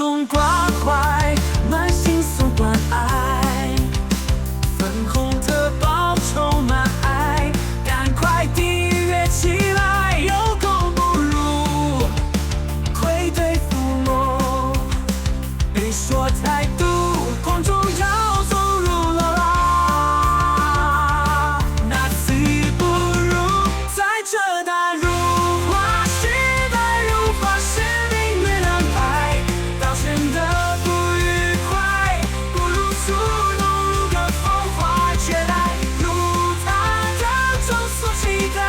送关怀，满心送关爱，粉红特报充满爱，赶快订阅起来，有功不如愧对父母，别说态度，公众要走入了啦，那次不如在这大如花时代，如花是命运安排，表现的不愉快，不如触动如个风花绝代，如他的中所期待，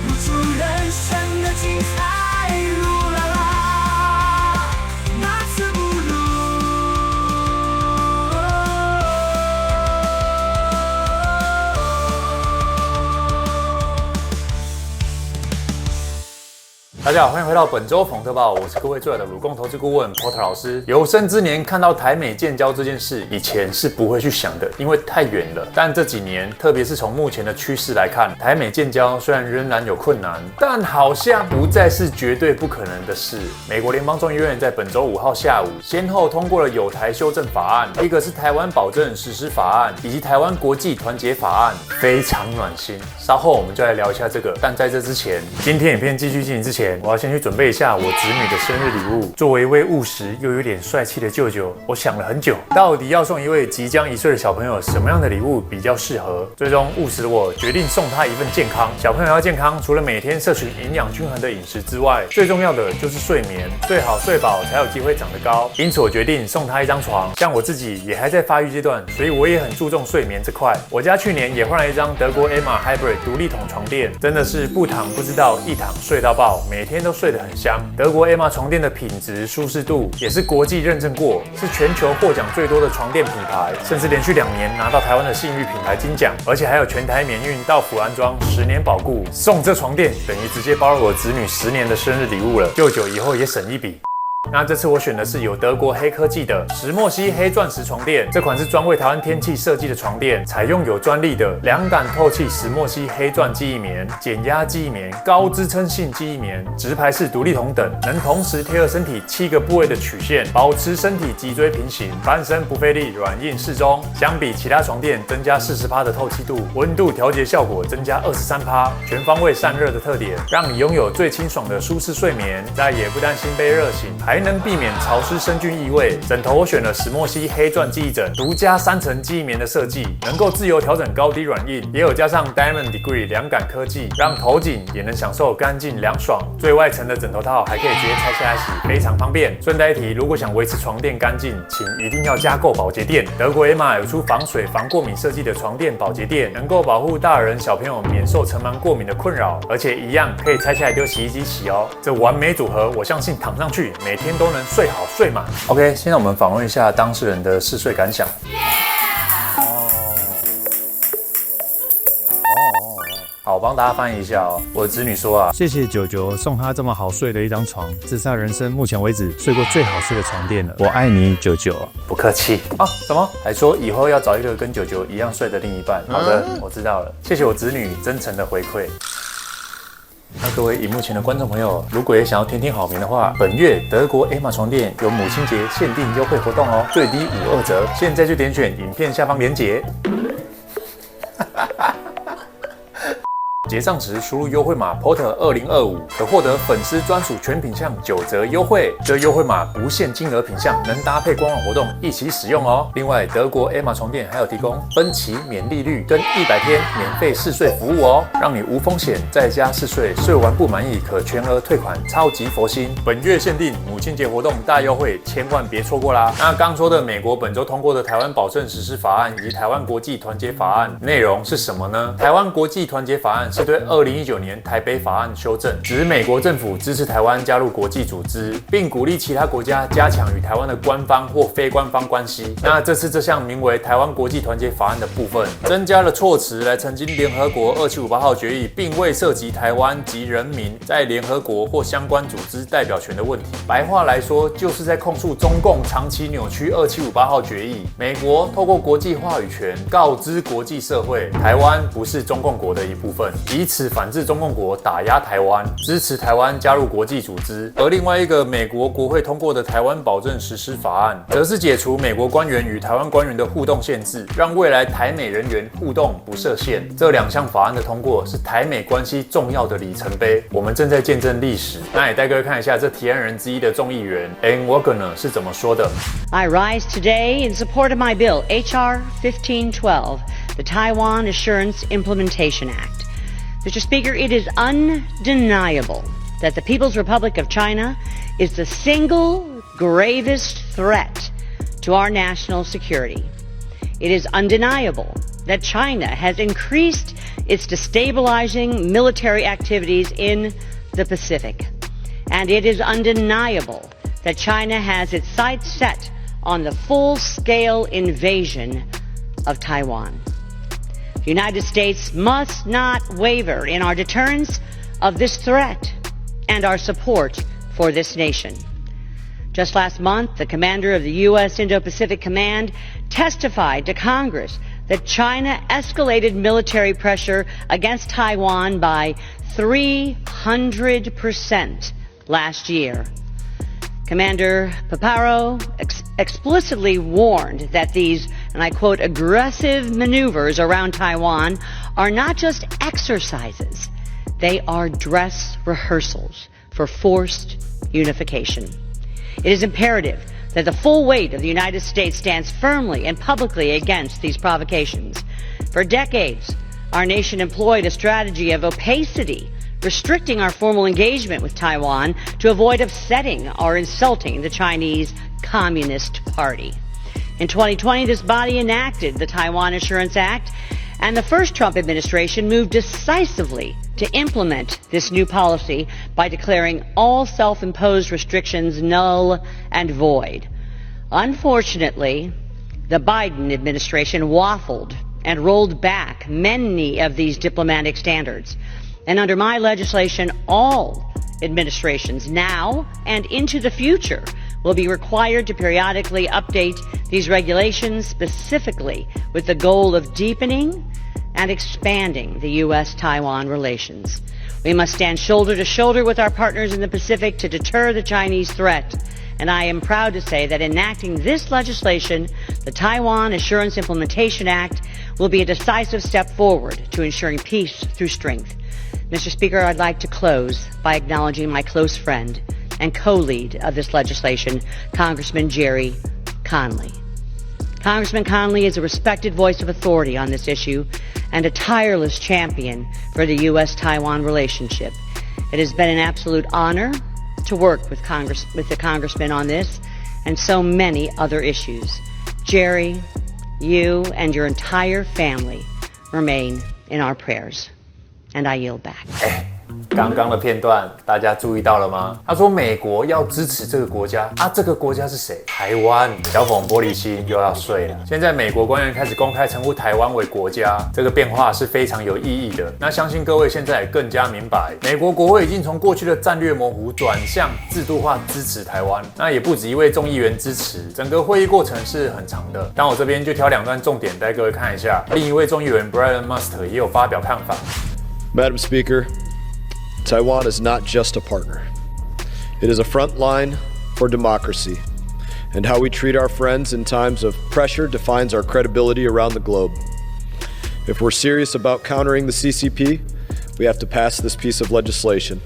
如出人生的精彩，如啦啦，那次不如。大家好，欢迎回到本周冯特报，我是各位最爱的鲁共投资顾问 Porter 老师。有生之年看到台美建交这件事，以前是不会去想的，因为太远了。但这几年，特别是从目前的趋势来看，台美建交虽然仍然有困难，但好像不再是绝对不可能的事。美国联邦众议院在本周5号下午，先后通过了有台修正法案，一个是台湾保证实施法案，以及台湾国际团结法案，非常暖心。稍后我们就来聊一下这个。但在这之前，今天影片继续进行之前，我要先去准备一下我侄女的生日礼物。作为一位务实又有点帅气的舅舅，我想了很久，到底要送一位即将1岁的小朋友什么样的礼物比较适合？最终务实的我决定送他一份健康。小朋友要健康，除了每天摄取营养均衡的饮食之外，最重要的就是睡眠，最好睡饱才有机会长得高。因此我决定送他一张床。像我自己也还在发育阶段，所以我也很注重睡眠这块。我家去年也换了一张德国 Emma Hybrid 独立筒床垫，真的是不躺不知道，一躺睡到爆，每天都睡得很香。德国 Emma 床垫的品质、舒适度也是国际认证过，是全球获奖最多的床垫品牌，甚至连续2年拿到台湾的信誉品牌金奖，而且还有全台免运到府安装10年保固。送这床垫等于直接包了我子女10年的生日礼物了，舅舅以后也省一笔。那这次我选的是有德国黑科技的石墨烯黑钻石床垫，这款是专为台湾天气设计的床垫，采用有专利的凉感透气石墨烯黑钻记忆棉、减压记忆棉、高支撑性记忆棉、直排式独立筒等，能同时贴合身体7个部位的曲线，保持身体脊椎平行，翻身不费力，软硬适中。相比其他床垫，增加40%的透气度，温度调节效果增加23%，全方位散热的特点，让你拥有最清爽的舒适睡眠，再也不担心被热醒，还能避免潮湿生菌异味。枕头我选了石墨烯黑钻记忆枕，独家3层记忆棉的设计，能够自由调整高低软硬，也有加上 Diamond Degree 凉感科技，让头颈也能享受干净凉爽。最外层的枕头套还可以直接拆下来洗，非常方便。顺带一提，如果想维持床垫干净，请一定要加购保洁垫。德国 Emma 有出防水、防过敏设计的床垫保洁垫，能够保护大人小朋友免受尘螨过敏的困扰，而且一样可以拆下来丢洗衣机洗哦。这完美组合，我相信躺上去每天都能睡好睡满。OK， 现在我们访问一下当事人的嗜睡感想。好，我帮大家翻译一下哦。我的子女说啊，谢谢九九送他这么好睡的一张床，这是他人生目前为止睡过最好睡的床垫了。我爱你，九九。不客气啊。什么？还说以后要找一个跟九九一样睡的另一半。好的，我知道了。谢谢我子女真诚的回馈。那各位荧幕前的观众朋友，如果也想要天天好评的话，本月德国 Emma 床垫有母亲节限定优惠活动哦，最低52折，现在就点选影片下方连结。结账时输入优惠码 PORTER2025，可获得粉丝专属全品项9折优惠。这优惠码不限金额品项，能搭配官网活动一起使用哦。另外，德国 Emma 床垫还有提供分期免利率跟100天免费试睡服务哦，让你无风险在家试睡，睡完不满意可全额退款，超级佛心。本月限定母亲节活动大优惠，千万别错过啦！那刚说的美国本周通过的台湾保证实施法案以及台湾国际团结法案内容是什么呢？台湾国际团结法案是对2019年台北法案修正，指美国政府支持台湾加入国际组织，并鼓励其他国家加强与台湾的官方或非官方关系。那这次这项名为台湾国际团结法案的部分，增加了措辞来澄清联合国2758号决议并未涉及台湾及人民在联合国或相关组织代表权的问题。白话来说，就是在控诉中共长期扭曲2758号决议。美国透过国际话语权告知国际社会，台湾不是中共国的一部分。以此反制中共国打压台湾，支持台湾加入国际组织。而另外一个美国国会通过的台湾保证实施法案，则是解除美国官员与台湾官员的互动限制，让未来台美人员互动不设限。这两项法案的通过是台美关系重要的里程碑，我们正在见证历史。那也带各位看一下这提案人之一的众议员 Ann Wagner 是怎么说的。I rise today in support of my bill, H.R. 1512, the Taiwan Assurance Implementation Act. Mr. Speaker, it is undeniable that the People's Republic of China is the single gravest threat to our national security. It is undeniable that China has increased its destabilizing military activities in the Pacific. And it is undeniable that China has its sights set on the full-scale invasion of Taiwan. The United States must not waver in our deterrence of this threat and our support for this nation. Just last month, the commander of the U.S. Indo-Pacific Command testified to Congress that China escalated military pressure against Taiwan by 300% last year. Commander Paparo explicitly warned that these, and I quote, aggressive maneuvers around Taiwan are not just exercises, they are dress rehearsals for forced unification. It is imperative that the full weight of the United States stands firmly and publicly against these provocations. For decades, our nation employed a strategy of opacity, restricting our formal engagement with Taiwan to avoid upsetting or insulting the Chinese Communist Party. In 2020, this body enacted the Taiwan Assurance Act, and the first Trump administration moved decisively to implement this new policy by declaring all self-imposed restrictions null and void. Unfortunately, the Biden administration waffled and rolled back many of these diplomatic standards. And under my legislation, all administrations now and into the future will be required to periodically update these regulations, specifically with the goal of deepening and expanding the U.S.-Taiwan relations. We must stand shoulder to shoulder with our partners in the Pacific to deter the Chinese threat. And I am proud to say that enacting this legislation, the Taiwan Assurance Implementation Act, will be a decisive step forward to ensuring peace through strength. Mr. Speaker, I'd like to close by acknowledging my close friend and co-lead of this legislation, Congressman Jerry Conley. Congressman Conley is a respected voice of authority on this issue and a tireless champion for the U.S.-Taiwan relationship. It has been an absolute honor to work with the Congressman on this and so many other issues. Jerry, you and your entire family remain in our prayers. And I yield back. 刚刚的片段大家注意到了吗？他说美国要支持这个国家啊，这个国家是谁？台湾。小粉玻璃心又要睡了。现在美国官员开始公开称呼台湾为国家，这个变化是非常有意义的。那相信各位现在也更加明白，美国国会已经从过去的战略模糊转向制度化支持台湾。那也不止一位众议员支持，整个会议过程是很长的。但我这边就挑两段重点带各位看一下。另一位众议员 Brian Must 也有发表看法。Madam Speaker, Taiwan is not just a partner. It is a front line for democracy, and how we treat our friends in times of pressure defines our credibility around the globe. If we're serious about countering the CCP, we have to pass this piece of legislation.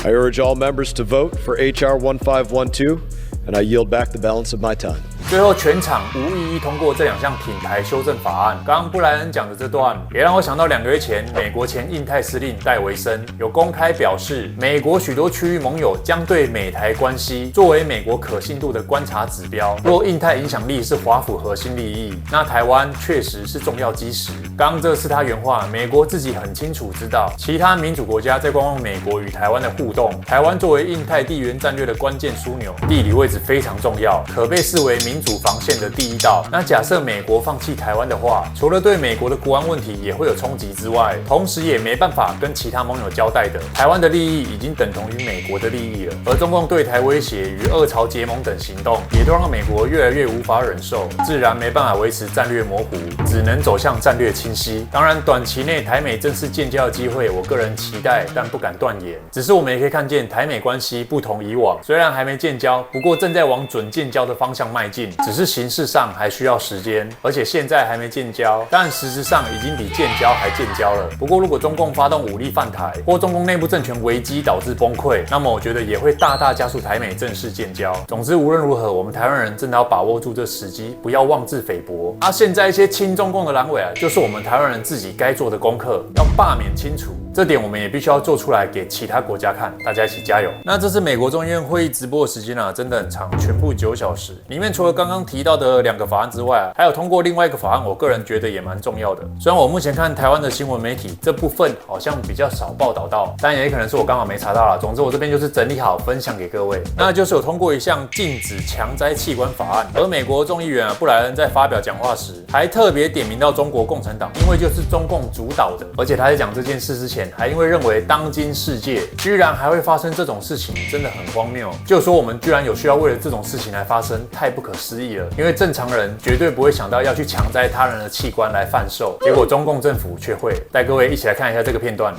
I urge all members to vote for H.R. 1512, and I yield back the balance of my time. 最后全场无异议通过这两项品牌修正法案。刚刚布莱恩讲的这段，也让我想到2个月前，美国前印太司令戴维森有公开表示，美国许多区域盟友将对美台关系作为美国可信度的观察指标。若印太影响力是华府核心利益，那台湾确实是重要基石。刚刚这是他原话，美国自己很清楚知道，其他民主国家在观望美国与台湾的互动。台湾作为印太地缘战略的关键枢纽，地理位置非常重要，可被视为民清楚防线的第一道。那假设美国放弃台湾的话，除了对美国的国安问题也会有冲击之外，同时也没办法跟其他盟友交代的，台湾的利益已经等同于美国的利益了。而中共对台威胁与俄朝结盟等行动，也都让美国越来越无法忍受，自然没办法维持战略模糊，只能走向战略清晰。当然，短期内台美正式建交的机会，我个人期待，但不敢断言。只是我们也可以看见台美关系不同以往，虽然还没建交，不过正在往准建交的方向迈进，只是形式上还需要时间，而且现在还没建交，但实质上已经比建交还建交了。不过如果中共发动武力犯台，或中共内部政权危机导致崩溃，那么我觉得也会大大加速台美正式建交。总之无论如何，我们台湾人真的要把握住这时机，不要妄自菲薄。现在一些亲中共的蓝委就是我们台湾人自己该做的功课，要罢免清除。这点我们也必须要做出来给其他国家看，大家一起加油。那这次美国众议院会议直播的时间真的很长，全部9小时。里面除了刚刚提到的2个法案之外还有通过另外一个法案，我个人觉得也蛮重要的。虽然我目前看台湾的新闻媒体这部分好像比较少报道到，但也可能是我刚好没查到啦。总之我这边就是整理好分享给各位。那就是有通过一项禁止强摘器官法案，而美国众议员布莱恩在发表讲话时还特别点名到中国共产党，因为就是中共主导的。而且他在讲这件事之前还因为认为当今世界居然还会发生这种事情，真的很荒谬。就说我们居然有需要为了这种事情来发生，太不可思议了。因为正常人绝对不会想到要去强摘他人的器官来贩售，结果中共政府却会。带各位一起来看一下这个片段。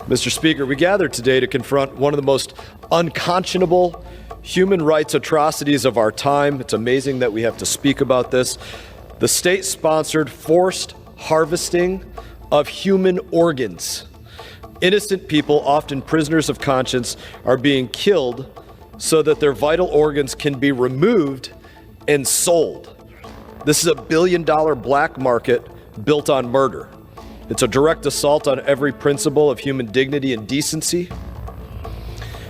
Mr. Speaker, we gathered today to confront one of the most unconscionable human rights atrocities of our time. It's amazing that we have to speak about this. The state-sponsored forced harvesting of human organs. Innocent people, often prisoners of conscience, are being killed so that their vital organs can be removed and sold. This is a billion-dollar black market built on murder. It's a direct assault on every principle of human dignity and decency.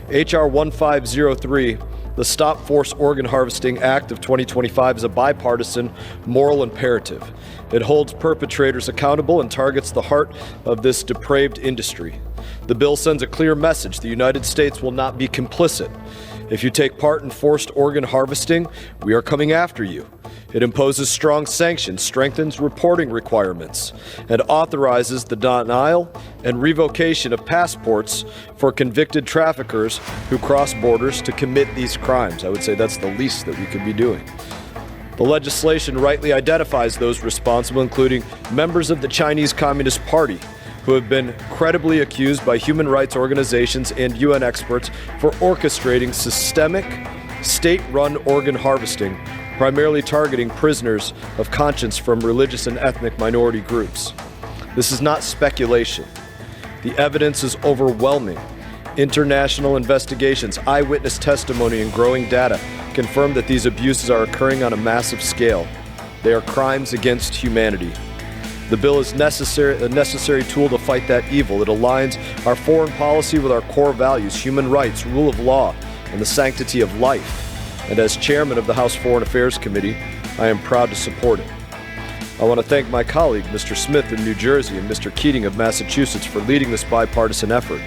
H.R. 1503, the Stop Forced Organ Harvesting Act of 2025, is a bipartisan moral imperative. It holds perpetrators accountable and targets the heart of this depraved industry. The bill sends a clear message: the United States will not be complicit. If you take part in forced organ harvesting, we are coming after you. It imposes strong sanctions, strengthens reporting requirements, and authorizes the denial and revocation of passports for convicted traffickers who cross borders to commit these crimes. I would say that's the least that we could be doing. The legislation rightly identifies those responsible, including members of the Chinese Communist Party, who have been credibly accused by human rights organizations and UN experts for orchestrating systemic, state-run organ harvesting, primarily targeting prisoners of conscience from religious and ethnic minority groups. This is not speculation. The evidence is overwhelming. International investigations, eyewitness testimony, and growing data confirm that these abuses are occurring on a massive scale. They are crimes against humanity. The bill is a necessary tool to fight that evil. It aligns our foreign policy with our core values: human rights, rule of law, and the sanctity of life. And as chairman of the House Foreign Affairs Committee, I am proud to support it. I want to thank my colleague, Mr. Smith in New Jersey, and Mr. Keating of Massachusetts for leading this bipartisan effort.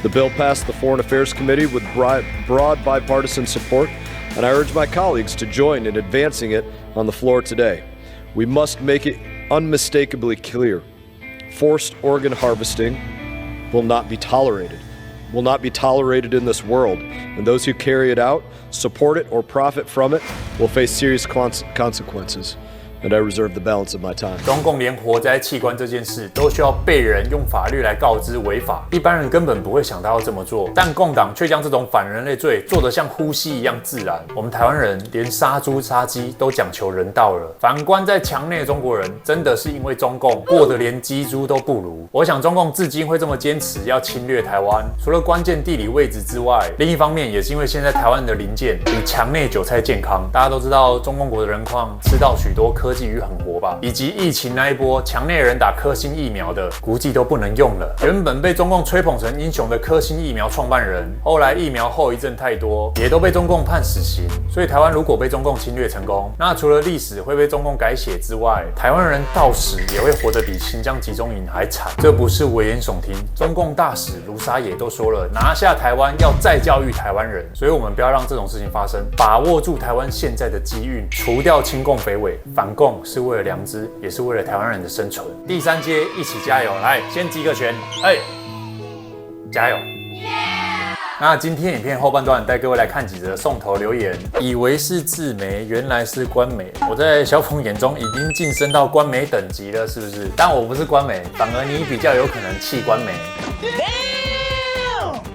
The bill passed the Foreign Affairs Committee with broad bipartisan support, and I urge my colleagues to join in advancing it on the floor today. We must make it unmistakably clear: forced organ harvesting will not be tolerated. Will not be tolerated in this world, and those who carry it out, support it, or profit from it will face serious consequences. And I reserve the balance of my time. 中共连活摘器官这件事都需要被人用法律来告知违法，一般人根本不会想到要这么做，但共党却将这种反人类罪做得像呼吸一样自然。我们台湾人连杀猪杀鸡都讲求人道了，反观在墙内的中国人，真的是因为中共过得连鸡猪都不如。我想中共至今会这么坚持要侵略台湾，除了关键地理位置之外，另一方面也是因为现在台湾的零件比墙内韭菜健康。大家都知道中共国的人矿吃到许多科科技与狠活吧，以及疫情那一波墙内人打科兴疫苗的，估计都不能用了。原本被中共吹捧成英雄的科兴疫苗创办人，后来疫苗后遗症太多，也都被中共判死刑。所以台湾如果被中共侵略成功，那除了历史会被中共改写之外，台湾人到死也会活得比新疆集中营还惨。这不是危言耸听，中共大使卢沙野都说了，拿下台湾要再教育台湾人。所以我们不要让这种事情发生，把握住台湾现在的机运，除掉亲共匪伪，反共是为了良知，也是为了台湾人的生存。第三阶一起加油，来，先击个拳，加油！那今天影片后半段带各位来看几则送头留言，以为是自媒，原来是官媒。我在小冯眼中已经晋升到官媒等级了，是不是？但我不是官媒，反而你比较有可能弃官媒。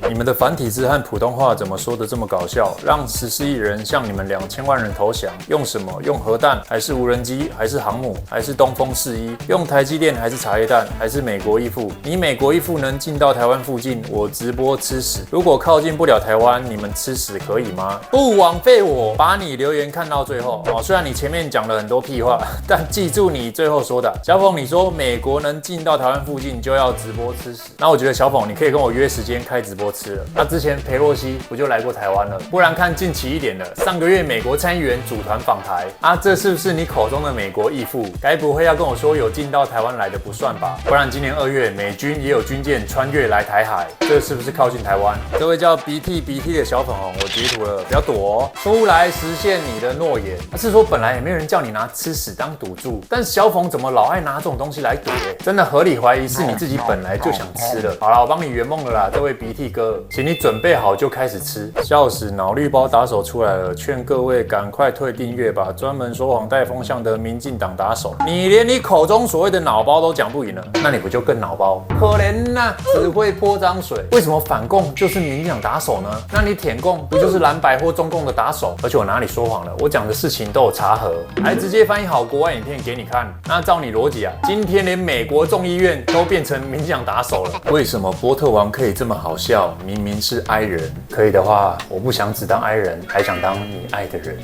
你们的繁体字和普通话怎么说的这么搞笑？让14亿人向你们2000万人投降，用什么？用核弹，还是无人机，还是航母，还是东风41？用台积电，还是茶叶蛋，还是美国义父？你美国义父能进到台湾附近，我直播吃屎。如果靠近不了台湾，你们吃屎可以吗？不枉费我把你留言看到最后哦。虽然你前面讲了很多屁话，但记住你最后说的。小冯，你说美国能进到台湾附近就要直播吃屎，那我觉得小冯你可以跟我约时间开直播吃了。那之前裴洛西不就来过台湾了？不然看近期一点的，上个月美国参议员组团访台啊，这是不是你口中的美国义父？该不会要跟我说有进到台湾来的不算吧？不然今年2月美军也有军舰穿越来台海，这是不是靠近台湾？这位叫鼻涕的小粉红，我截图了，不要躲哦，出来实现你的诺言。是说本来也没有人叫你拿吃屎当赌注，但小冯怎么老爱拿这种东西来赌？真的合理怀疑是你自己本来就想吃的。好了，我帮你圆梦了啦，这位鼻涕哥，请你准备好就开始吃。笑死，脑绿包打手出来了，劝各位赶快退订阅吧，专门说谎带风向的民进党打手，你连你口中所谓的脑包都讲不赢了，那你不就更脑包？可怜呐，只会泼脏水。为什么反共就是民进党打手呢？那你舔共不就是蓝白或中共的打手？而且我哪里说谎了？我讲的事情都有查核，还直接翻译好国外影片给你看。那照你逻辑啊，今天连美国众议院都变成民进党打手了。为什么波特王可以这么好笑？明明是 I 人。可以的话，我不想只当 I 人，还想当你爱的人。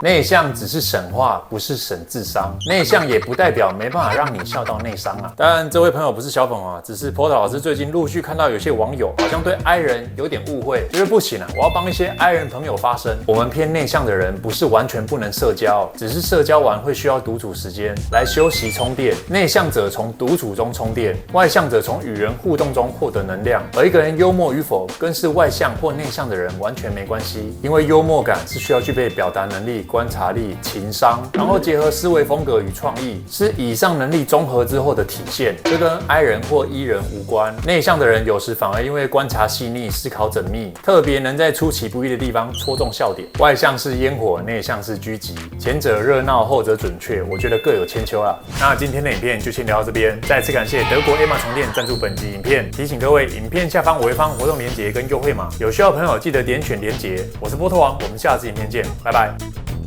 内向只是省话，不是省智商。内向也不代表没办法让你笑到内伤啊。但这位朋友不是小粉啊，只是 Porter 老师最近陆续看到有些网友好像对 I 人有点误会，觉得不行啊，我要帮一些 I 人朋友发声。我们偏内向的人不是完全不能社交，只是社交完会需要独处时间来休息充电。内向者从独处中充电，外向者从与人互动中获得能量。而一个人幽默与否，跟是外向或内向的人完全没关系，因为幽默感是需要具备表达能力、观察力、情商，然后结合思维风格与创意，是以上能力综合之后的体现。这跟 I 人或 E 人无关。内向的人有时反而因为观察细腻、思考缜密，特别能在出其不意的地方戳中笑点。外向是烟火，内向是狙击，前者热闹，后者准确，我觉得各有千秋啦。那今天的影片就先聊到这边，再次感谢德国 Emma 床垫赞助本集影片。提醒各位，影片下方我会放活动连结跟优惠码，有需要的朋友记得点选连结。我是波特王，我们下次影片见，拜拜。